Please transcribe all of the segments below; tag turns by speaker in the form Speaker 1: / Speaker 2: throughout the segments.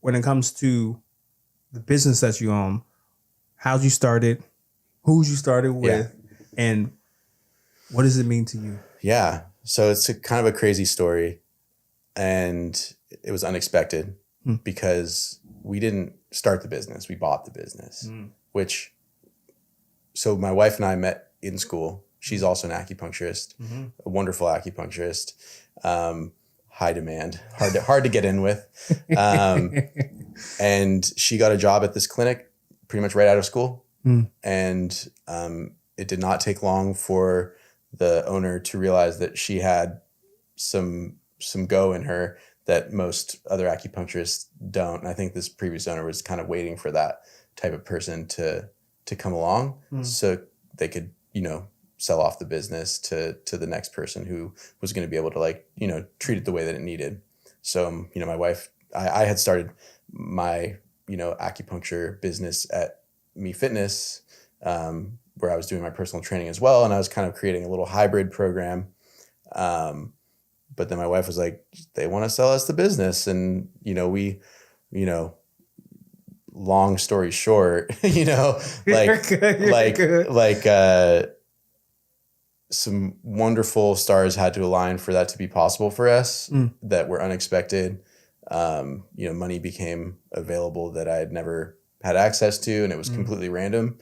Speaker 1: when it comes to the business that you own, how'd you start it? Who'd you started with? And what does it mean to you?
Speaker 2: Yeah. So it's kind of a crazy story, and it was unexpected because we didn't start the business. We bought the business, so my wife and I met in school. She's also an acupuncturist, a wonderful acupuncturist, high demand, hard to get in with. And she got a job at this clinic pretty much right out of school. And it did not take long for the owner to realize that she had some go in her that most other acupuncturists don't. And I think this previous owner was kind of waiting for that type of person to come along so they could, sell off the business to the next person who was going to be able to treat it the way that it needed. So, my wife, I had started my, acupuncture business at Me Fitness, where I was doing my personal training as well. And I was kind of creating a little hybrid program. But then my wife was like, they want to sell us the business. And, long story short, some wonderful stars had to align for that to be possible for us that were unexpected. Money became available that I had never had access to, and it was completely random.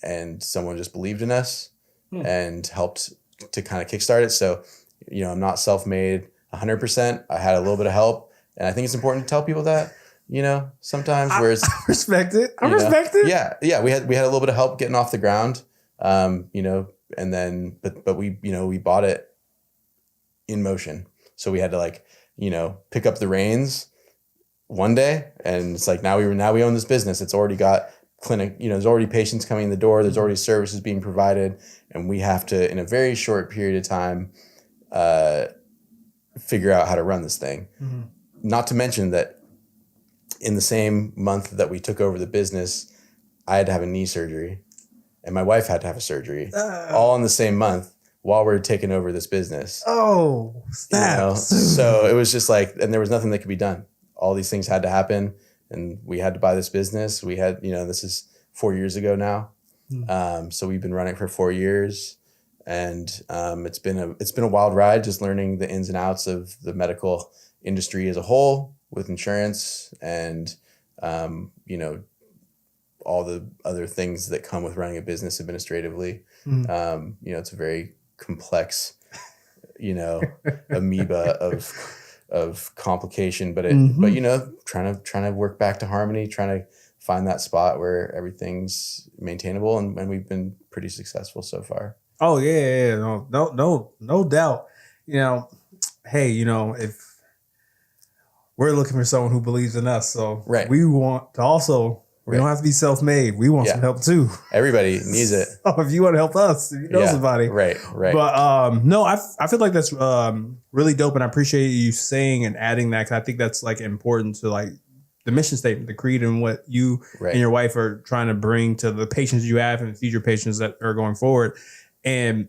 Speaker 2: And someone just believed in us and helped to kind of kickstart it. So, I'm not self-made 100%. I had a little bit of help. And I think it's important to tell people that, sometimes where it's...
Speaker 1: I respect it. I respect it.
Speaker 2: Yeah. Yeah. We had a little bit of help getting off the ground, and then, but we, we bought it in motion. So we had to pick up the reins one day, and it's like, now we own this business. It's already got clinic, there's already patients coming in the door. There's already services being provided. And we have to, in a very short period of time, figure out how to run this thing. Not to mention that in the same month that we took over the business, I had to have a knee surgery and my wife had to have a surgery all in the same month while we're taking over this business.
Speaker 1: Oh, snap.
Speaker 2: So it was just and there was nothing that could be done. All these things had to happen, and we had to buy this business. We had, this is 4 years ago now. So we've been running for 4 years, and it's been a wild ride, just learning the ins and outs of the medical industry as a whole with insurance and, all the other things that come with running a business administratively. It's a very complex, amoeba of complication, but trying to work back to harmony, trying to find that spot where everything's maintainable, and we've been pretty successful so far.
Speaker 1: Oh yeah. No doubt. Hey, if we're looking for someone who believes in us, so we want to also. We don't have to be self-made. We want some help too.
Speaker 2: Everybody needs it.
Speaker 1: So if you want to help us, if you know somebody.
Speaker 2: Right.
Speaker 1: But no, I feel like that's really dope. And I appreciate you saying and adding that, because I think that's important to the mission statement, the creed, and what you and your wife are trying to bring to the patients you have and the future patients that are going forward. And